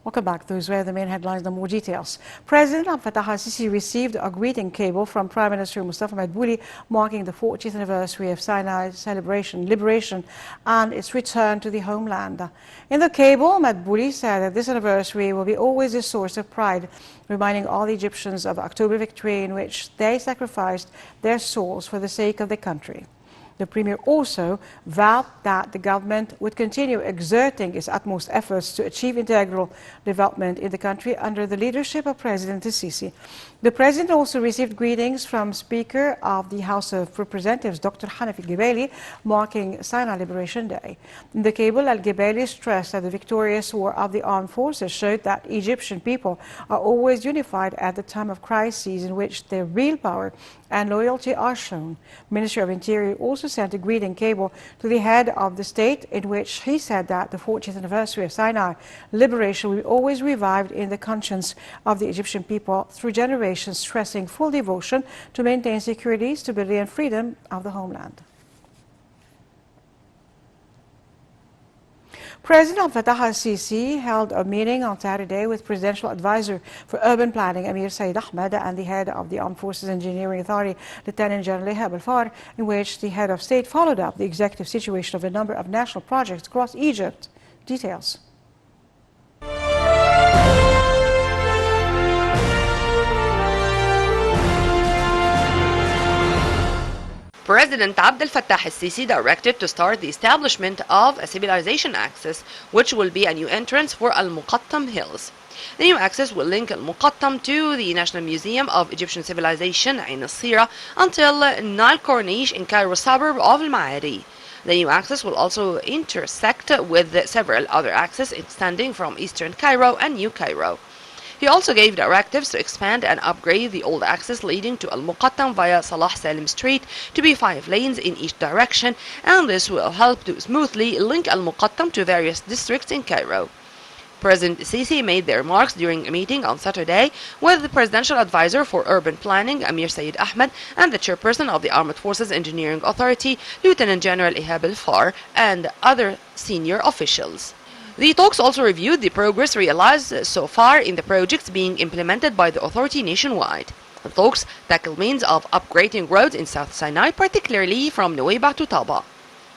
Welcome back. Those were the main headlines. The more details. President Abdel Fattah al-Sisi received a greeting cable from Prime Minister Mustafa Madbouli marking the 40th anniversary of Sinai's liberation and its return to the homeland. In the cable, Madbouli said that this anniversary will be always a source of pride, reminding all Egyptians of October victory in which they sacrificed their souls for the sake of the country. The Premier also vowed that the government would continue exerting its utmost efforts to achieve integral development in the country under the leadership of President al-Sisi. The President also received greetings from Speaker of the House of Representatives, Dr. Hanafi al-Gebaili, marking Sinai Liberation Day. In the cable, al-Gebaili stressed that the victorious war of the armed forces showed that Egyptian people are always unified at the time of crises in which their real power and loyalty are shown. Minister of Interior also sent a greeting cable to the head of the state in which he said that the 40th anniversary of Sinai liberation will be always revived in the conscience of the Egyptian people through generations, stressing full devotion to maintain security, stability and freedom of the homeland. President Abdel Fattah al-Sisi held a meeting on Saturday with Presidential Advisor for Urban Planning, Amir Said Ahmed, and the head of the Armed Forces Engineering Authority, Lieutenant General Ihab al-Far, in which the head of state followed up the executive situation of a number of national projects across Egypt. Details. President Abdel Fattah al-Sisi directed to start the establishment of a civilization axis, which will be a new entrance for Al-Muqattam Hills. The new axis will link Al-Muqattam to the National Museum of Egyptian Civilization, Ain al-Sira, until Nile Corniche in Cairo suburb of Al-Ma'ari. The new axis will also intersect with several other axes extending from eastern Cairo and New Cairo. He also gave directives to expand and upgrade the old axis leading to Al-Muqattam via Salah Salim Street to be 5 lanes in each direction, and this will help to smoothly link Al-Muqattam to various districts in Cairo. President Sisi made the remarks during a meeting on Saturday with the Presidential Advisor for Urban Planning, Amir Said Ahmed, and the Chairperson of the Armed Forces Engineering Authority, Lieutenant General Ihab al-Far, and other senior officials. The talks also reviewed the progress realized so far in the projects being implemented by the authority nationwide. The talks tackle means of upgrading roads in South Sinai, particularly from Nuweiba to Taba.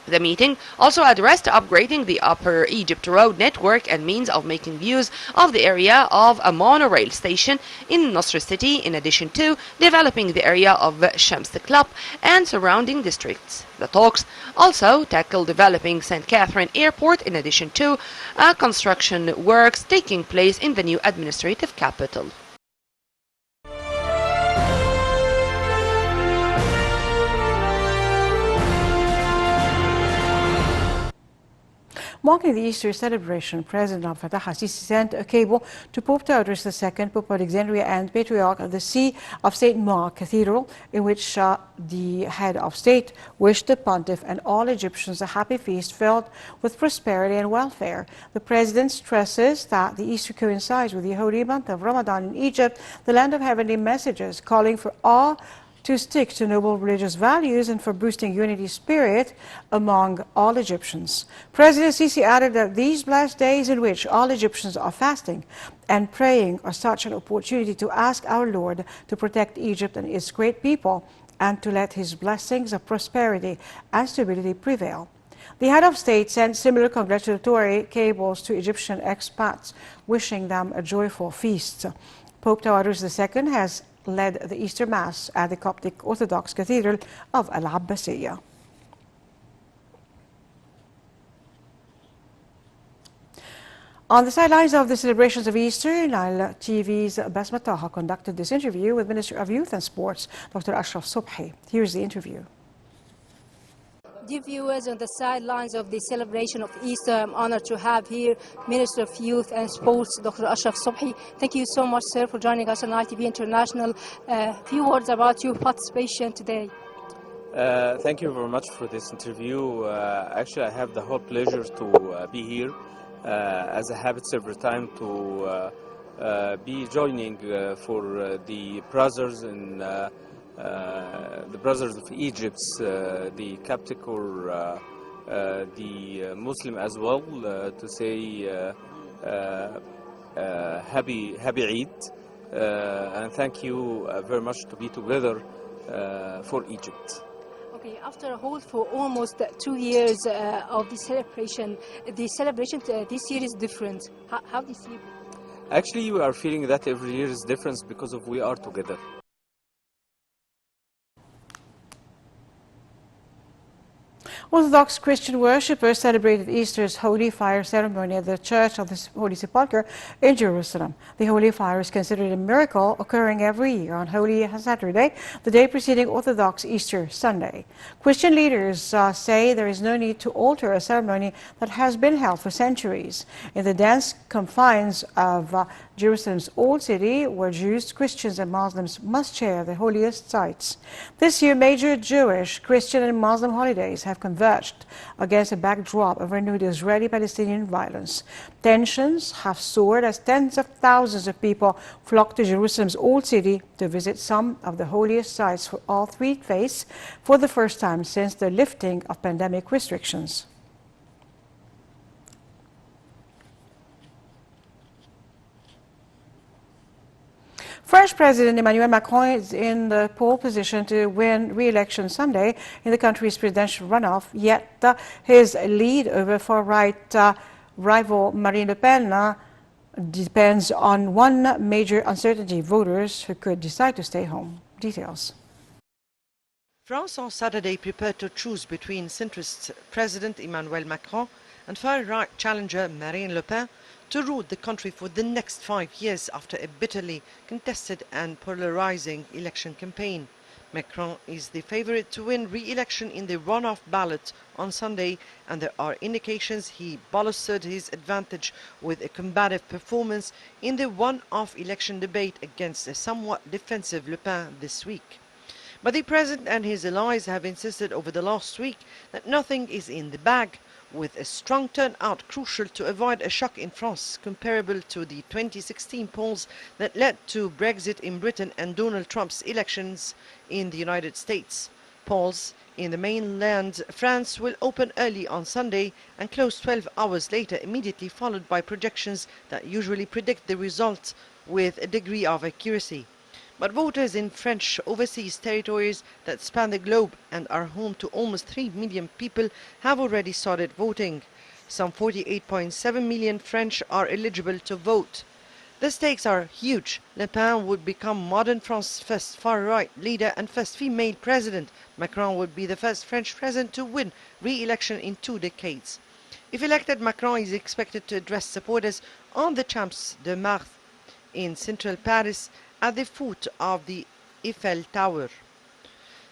The meeting also addressed upgrading the Upper Egypt road network and means of making use of the area of a monorail station in Nasr City, in addition to developing the area of Shams Club and surrounding districts. The talks also tackle developing St. Catherine Airport, in addition to construction works taking place in the new administrative capital. Marking the Easter celebration, President Abdel Fattah al-Sisi sent a cable to Pope Theodorus II, Pope of Alexandria and Patriarch of the See of St. Mark Cathedral, in which the head of state wished the pontiff and all Egyptians a happy feast filled with prosperity and welfare. The president stresses that the Easter coincides with the holy month of Ramadan in Egypt, the land of heavenly messages, calling for all to stick to noble religious values and for boosting unity spirit among all Egyptians. President Sisi added that these blessed days in which all Egyptians are fasting and praying are such an opportunity to ask our Lord to protect Egypt and its great people and to let his blessings of prosperity and stability prevail. The head of state sent similar congratulatory cables to Egyptian expats, wishing them a joyful feast. Pope Theodorus II has led the Easter Mass at the Coptic Orthodox Cathedral of Al-Abbasiyya. On the sidelines of the celebrations of Easter, Nile TV's Basma Taha conducted this interview with Minister of Youth and Sports, Dr. Ashraf Subhi. Here's the interview. Dear viewers, on the sidelines of the celebration of Easter, I'm honored to have here Minister of Youth and Sports, Dr. Ashraf Subhi. Thank you so much, sir, for joining us on ITV International. A few words about your participation today. Thank you very much for this interview. Actually, I have the whole pleasure to be here, as a habit every time to be joining for the brothers in the brothers of Egypt, the Coptic or the Muslim as well, to say happy Eid, and thank you very much to be together for Egypt. Okay, after a hold for almost 2 years of the celebration this year is different. How do you see it? Actually, we are feeling that every year is different because of we are together. Orthodox Christian worshippers celebrated Easter's Holy Fire ceremony at the Church of the Holy Sepulchre in Jerusalem. The Holy Fire is considered a miracle occurring every year on Holy Saturday, the day preceding Orthodox Easter Sunday. Christian leaders say there is no need to alter a ceremony that has been held for centuries in the dense confines of Jerusalem's Old City, where Jews, Christians and Muslims must share the holiest sites. This year, major Jewish, Christian and Muslim holidays have converged against a backdrop of renewed Israeli-Palestinian violence. Tensions have soared as tens of thousands of people flock to Jerusalem's Old City to visit some of the holiest sites for all three faiths for the first time since the lifting of pandemic restrictions. French President Emmanuel Macron is in the pole position to win re-election Sunday in the country's presidential runoff, yet his lead over far-right rival Marine Le Pen depends on one major uncertainty: voters who could decide to stay home. Details. France on Saturday prepared to choose between centrist President Emmanuel Macron and far-right challenger Marine Le Pen to rule the country for the next 5 years after a bitterly contested and polarizing election campaign. Macron is the favorite to win re-election in the runoff ballot on Sunday, and there are indications he bolstered his advantage with a combative performance in the one-off election debate against a somewhat defensive Le Pen this week. But the president and his allies have insisted over the last week that nothing is in the bag, with a strong turnout crucial to avoid a shock in France comparable to the 2016 polls that led to Brexit in Britain and Donald Trump's elections in the United States. Polls in the mainland France will open early on Sunday and close 12 hours later, immediately followed by projections that usually predict the results with a degree of accuracy. But voters in French overseas territories that span the globe and are home to almost 3 million people have already started voting. Some 48.7 million French are eligible to vote. The stakes are huge. Le Pen would become modern France's first far-right leader and first female president. Macron would be the first French president to win re-election in 2 decades. If elected, Macron is expected to address supporters on the Champs de Mars in central Paris at the foot of the Eiffel Tower.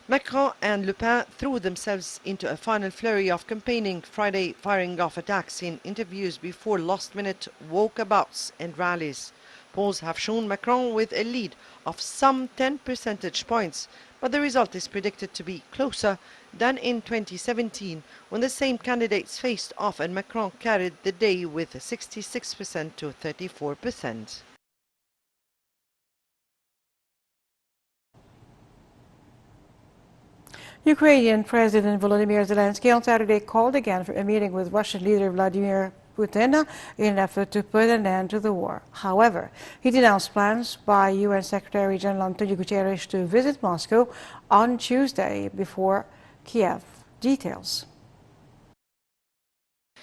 Macron and Le Pen threw themselves into a final flurry of campaigning Friday, firing off attacks in interviews before last-minute walkabouts and rallies. Polls have shown Macron with a lead of some 10 percentage points, but the result is predicted to be closer than in 2017, when the same candidates faced off and Macron carried the day with 66% to 34%. Ukrainian President Volodymyr Zelensky on Saturday called again for a meeting with Russian leader Vladimir Putin in an effort to put an end to the war. However, he denounced plans by UN Secretary General Antonio Guterres to visit Moscow on Tuesday before Kiev. Details.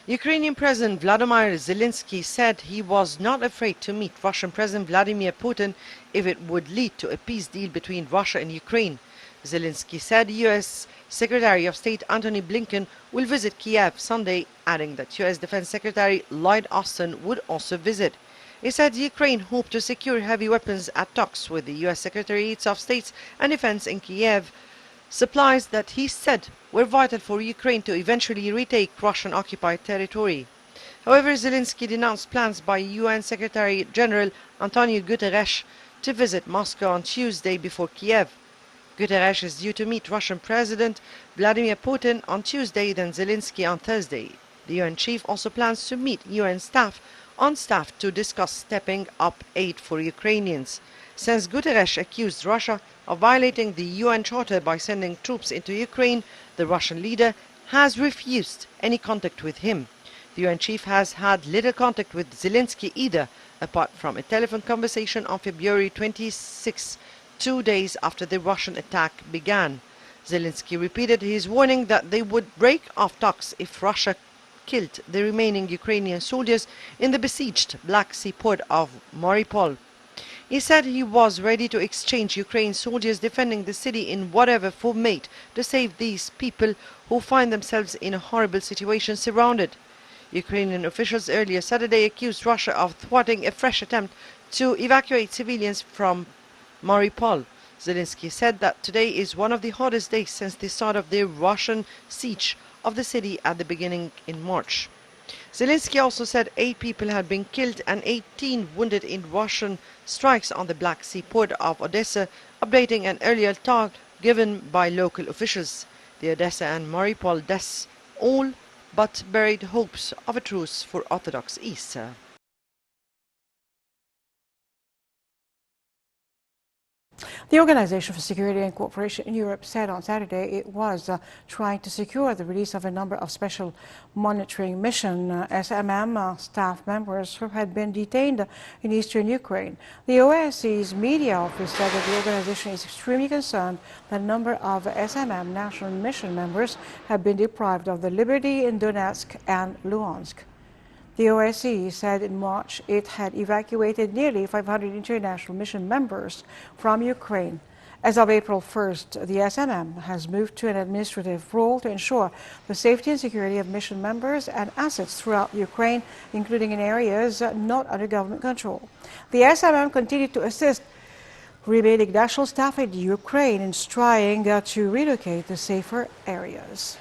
Ukrainian President Vladimir Zelensky said he was not afraid to meet Russian President Vladimir Putin if it would lead to a peace deal between Russia and Ukraine. Zelensky said U.S. Secretary of State Antony Blinken will visit Kiev Sunday, adding that U.S. Defense Secretary Lloyd Austin would also visit. He said Ukraine hoped to secure heavy weapons at talks with the U.S. Secretaries of State and Defense in Kiev, supplies that he said were vital for Ukraine to eventually retake Russian-occupied territory. However, Zelensky denounced plans by UN Secretary General Antonio Guterres to visit Moscow on Tuesday before Kiev. Guterres is due to meet Russian President Vladimir Putin on Tuesday, then Zelensky on Thursday. The UN chief also plans to meet UN staff to discuss stepping up aid for Ukrainians. Since Guterres accused Russia of violating the UN Charter by sending troops into Ukraine, the Russian leader has refused any contact with him. The UN chief has had little contact with Zelensky either, apart from a telephone conversation on February 26, 2 days after the Russian attack began. Zelensky repeated his warning that they would break off talks if Russia killed the remaining Ukrainian soldiers in the besieged Black Sea port of Mariupol. He said he was ready to exchange Ukraine soldiers defending the city in whatever form made to save these people who find themselves in a horrible situation surrounded. Ukrainian officials earlier Saturday accused Russia of thwarting a fresh attempt to evacuate civilians from Mariupol. Zelensky said that today is one of the hottest days since the start of the Russian siege of the city at the beginning in March. Zelensky also said 8 people had been killed and 18 wounded in Russian strikes on the Black Sea port of Odessa, updating an earlier talk given by local officials. The Odessa and Mariupol deaths all but buried hopes of a truce for Orthodox Easter. The Organization for Security and Cooperation in Europe said on Saturday it was trying to secure the release of a number of special monitoring mission SMM staff members who had been detained in eastern Ukraine. The OSCE's media office said that the organization is extremely concerned that a number of SMM national mission members have been deprived of their liberty in Donetsk and Luhansk. The OSCE said in March it had evacuated nearly 500 international mission members from Ukraine. As of April 1st, the SMM has moved to an administrative role to ensure the safety and security of mission members and assets throughout Ukraine, including in areas not under government control. The SMM continued to assist remaining national staff in Ukraine in trying to relocate to safer areas.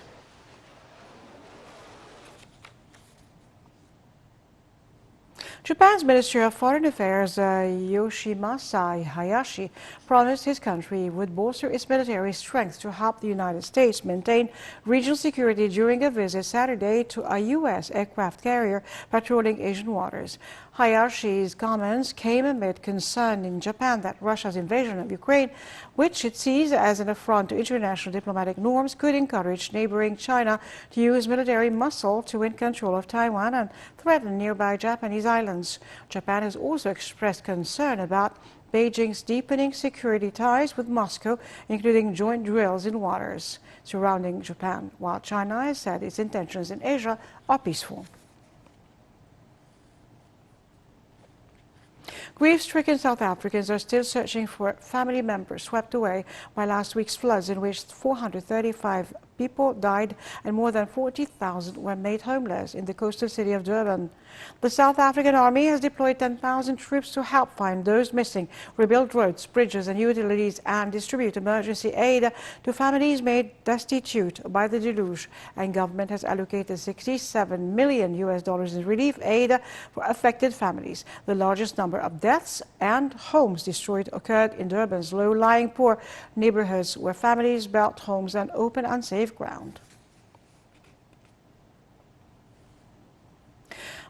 Japan's Minister of Foreign Affairs Yoshimasa Hayashi promised his country would bolster its military strength to help the United States maintain regional security during a visit Saturday to a U.S. aircraft carrier patrolling Asian waters. Hayashi's comments came amid concern in Japan that Russia's invasion of Ukraine, which it sees as an affront to international diplomatic norms, could encourage neighboring China to use military muscle to win control of Taiwan and threaten nearby Japanese islands. Japan has also expressed concern about Beijing's deepening security ties with Moscow, including joint drills in waters surrounding Japan, while China has said its intentions in Asia are peaceful. Grief-stricken South Africans are still searching for family members swept away by last week's floods, in which 435 people died and more than 40,000 were made homeless in the coastal city of Durban. The South African Army has deployed 10,000 troops to help find those missing, rebuild roads, bridges and utilities, and distribute emergency aid to families made destitute by the deluge. And government has allocated $67 million in relief aid for affected families. The largest number of deaths and homes destroyed occurred in Durban's low-lying poor neighborhoods, where families built homes on open and safe ground.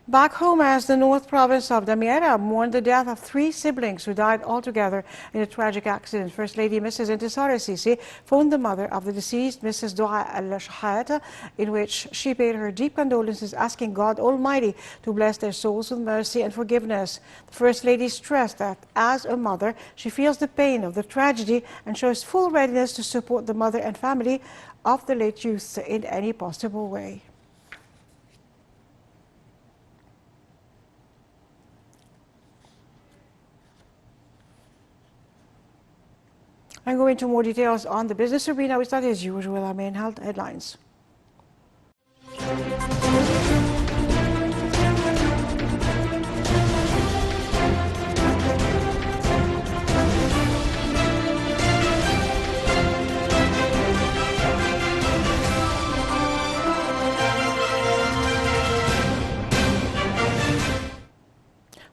Back home, as the North Province of Damietta mourned the death of 3 siblings who died altogether in a tragic accident, First Lady Mrs. Intisar Sisi phoned the mother of the deceased, Mrs. Dua Al-Shahat, in which she paid her deep condolences, asking God Almighty to bless their souls with mercy and forgiveness. The First Lady stressed that, as a mother, she feels the pain of the tragedy and shows full readiness to support the mother and family of the late youth in any possible way. I'm going to more details on the business arena. We start as usual, our main health headlines.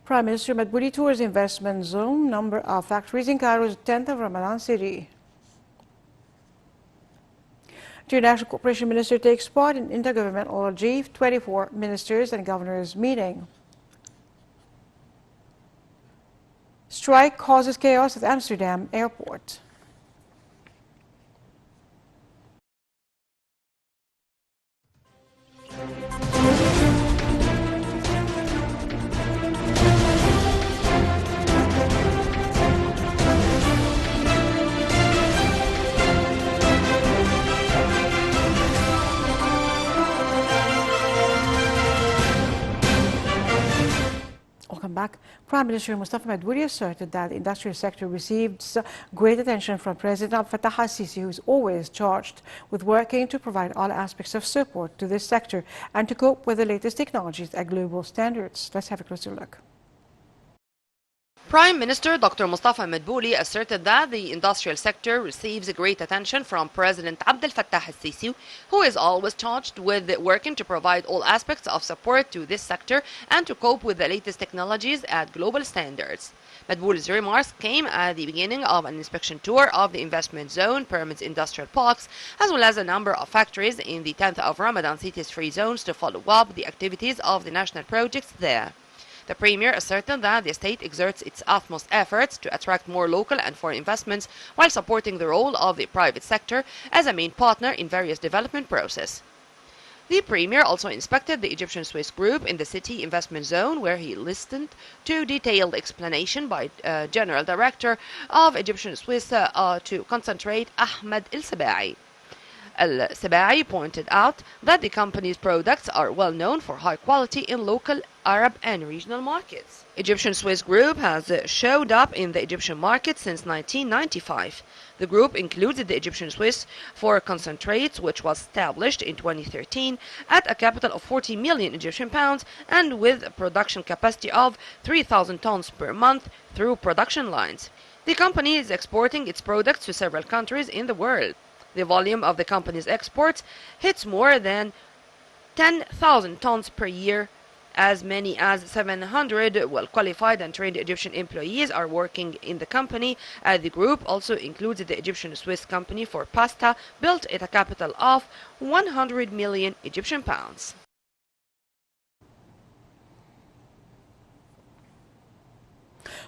Prime Minister Madbuli tours investment zone, number of factories in Cairo's 10th of Ramadan city. International Cooperation Minister takes part in intergovernmental G24 ministers and governors meeting. Strike causes chaos at Amsterdam airport. Welcome back. Prime Minister Mustafa Madbouli asserted that the industrial sector receives great attention from President Abdel Fattah al-Sisi, who is always charged with working to provide all aspects of support to this sector and to cope with the latest technologies at global standards. Let's have a closer look. Prime Minister Dr. Mustafa Madbouli asserted that the industrial sector receives great attention from President Abdel Fattah al-Sisi, who is always charged with working to provide all aspects of support to this sector and to cope with the latest technologies at global standards. Madbouli's remarks came at the beginning of an inspection tour of the investment zone, Pyramids Industrial Parks, as well as a number of factories in the 10th of Ramadan city's free zones to follow up the activities of the national projects there. The Premier asserted that the state exerts its utmost efforts to attract more local and foreign investments while supporting the role of the private sector as a main partner in various development processes. The Premier also inspected the Egyptian Swiss Group in the city investment zone, where he listened to detailed explanation by General Director of Egyptian Swiss to concentrate Ahmed El-Sabai. El-Sabai pointed out that the company's products are well known for high quality in local, Arab and regional markets. Egyptian Swiss Group has showed up in the Egyptian market since 1995. The group included the Egyptian Swiss for concentrates, which was established in 2013 at a capital of 40 million Egyptian pounds and with a production capacity of 3,000 tons per month through production lines. The company is exporting its products to several countries in the world. The volume of the company's exports hits more than 10,000 tons per year. As many as 700 well-qualified and trained Egyptian employees are working in the company. The group also includes the Egyptian Swiss company for pasta, built at a capital of 100 million Egyptian pounds.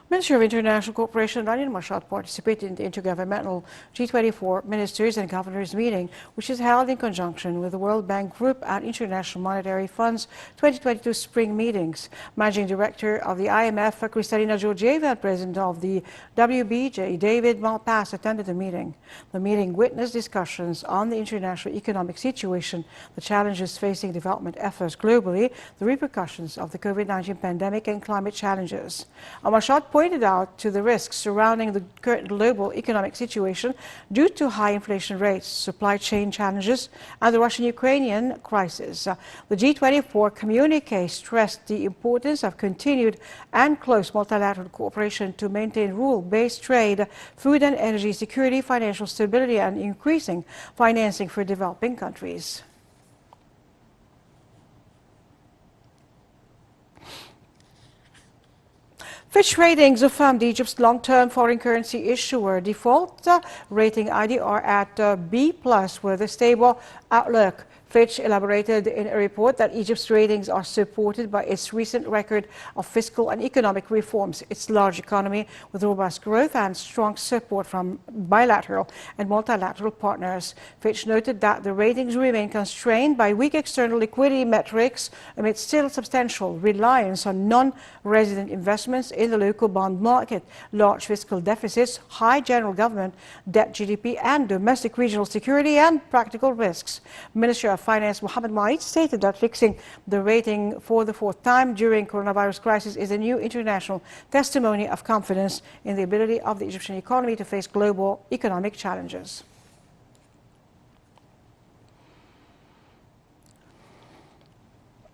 Minister of International Cooperation Rania Mashad participated in the Intergovernmental G24 Ministers and Governors meeting, which is held in conjunction with the World Bank Group and International Monetary Fund's 2022 spring meetings. Managing Director of the IMF, Kristalina Georgieva, and President of the WBJ, David Malpass, attended the meeting. The meeting witnessed discussions on the international economic situation, the challenges facing development efforts globally, the repercussions of the COVID-19 pandemic, and climate challenges. Mashad pointed out to the risks surrounding the current global economic situation due to high inflation rates, supply chain challenges, and the Russian-Ukrainian crisis. The G24 communique stressed the importance of continued and close multilateral cooperation to maintain rule-based trade, food and energy security, financial stability, and increasing financing for developing countries. Fitch Ratings affirmed Egypt's long-term foreign currency issuer default rating IDR at B+ with a stable outlook. Fitch elaborated in a report that Egypt's ratings are supported by its recent record of fiscal and economic reforms, its large economy with robust growth and strong support from bilateral and multilateral partners. Fitch noted that the ratings remain constrained by weak external liquidity metrics amid still substantial reliance on non-resident investments in the local bond market, large fiscal deficits, high general government debt, GDP, and domestic regional security and practical risks. Minister of Finance Mohammed Maid stated that fixing the rating for the fourth time during coronavirus crisis is a new international testimony of confidence in the ability of the Egyptian economy to face global economic challenges.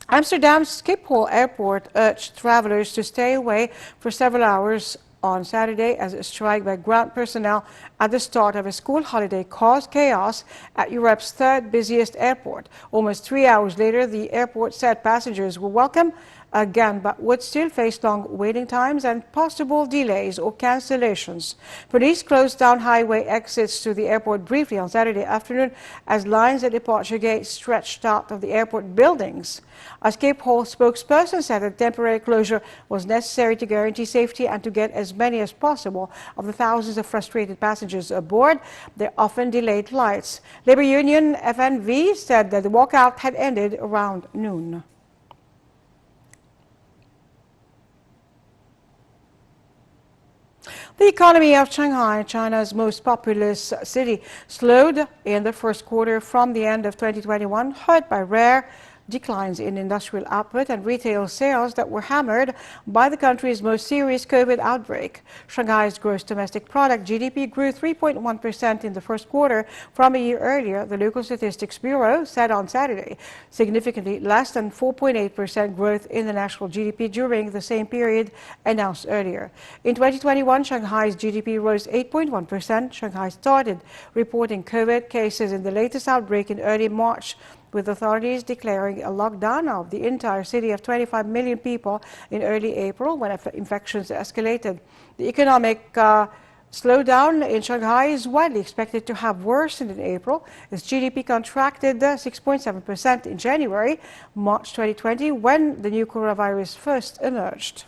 Amsterdam's Schiphol Airport urged travelers to stay away for several hours on Saturday as a strike by ground personnel at the start of a school holiday caused chaos at Europe's third busiest airport. Almost 3 hours later, the airport said passengers were welcome again, but would still face long waiting times and possible delays or cancellations. Police closed down highway exits to the airport briefly on Saturday afternoon as lines at departure gates stretched out of the airport buildings. A Schiphol spokesperson said that temporary closure was necessary to guarantee safety and to get as many as possible of the thousands of frustrated passengers aboard their often delayed flights. Labor union FNV said that the walkout had ended around noon. The economy of Shanghai, China's most populous city, slowed in the first quarter from the end of 2021, hurt by rare declines in industrial output and retail sales that were hammered by the country's most serious COVID outbreak. Shanghai's gross domestic product GDP grew 3.1% in the first quarter from a year earlier, the local statistics bureau said on Saturday, significantly less than 4.8% growth in the national GDP during the same period announced earlier. In 2021, Shanghai's GDP rose 8.1%. Shanghai started reporting COVID cases in the latest outbreak in early March, with authorities declaring a lockdown of the entire city of 25 million people in early April when infections escalated. The economic slowdown in Shanghai is widely expected to have worsened in April. Its GDP contracted 6.7% in January, March 2020, when the new coronavirus first emerged.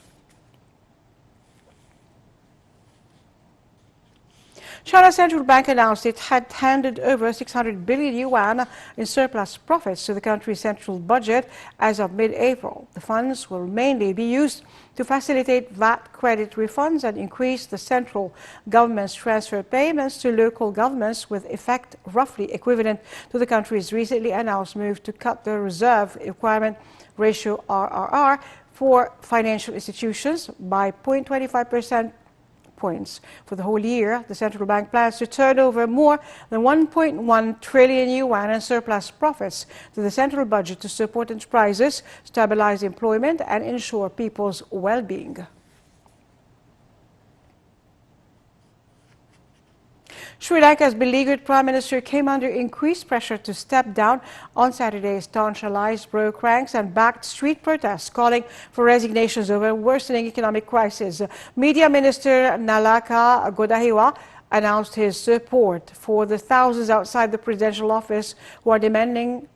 China's central bank announced it had handed over 600 billion yuan in surplus profits to the country's central budget as of mid-April. The funds will mainly be used to facilitate VAT credit refunds and increase the central government's transfer payments to local governments, with effect roughly equivalent to the country's recently announced move to cut the reserve requirement ratio RRR for financial institutions by 0.25% points. For the whole year, the central bank plans to turn over more than 1.1 trillion yuan in surplus profits to the central budget to support enterprises, stabilize employment, and ensure people's well-being. Sri Lanka's beleaguered Prime Minister came under increased pressure to step down on Saturday. Staunch allies broke ranks and backed street protests calling for resignations over a worsening economic crisis. Media Minister Nalaka Godahiwa announced his support for the thousands outside the presidential office who are demanding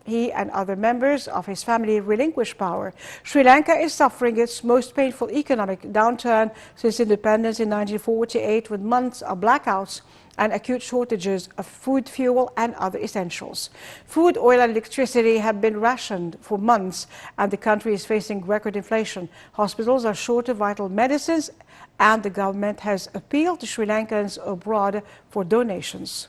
he and other members of his family relinquish power. Sri Lanka is suffering its most painful economic downturn since independence in 1948, with months of blackouts and acute shortages of food, fuel, and other essentials. Food, oil, and electricity have been rationed for months, and the country is facing record inflation. Hospitals are short of vital medicines, and the government has appealed to Sri Lankans abroad for donations.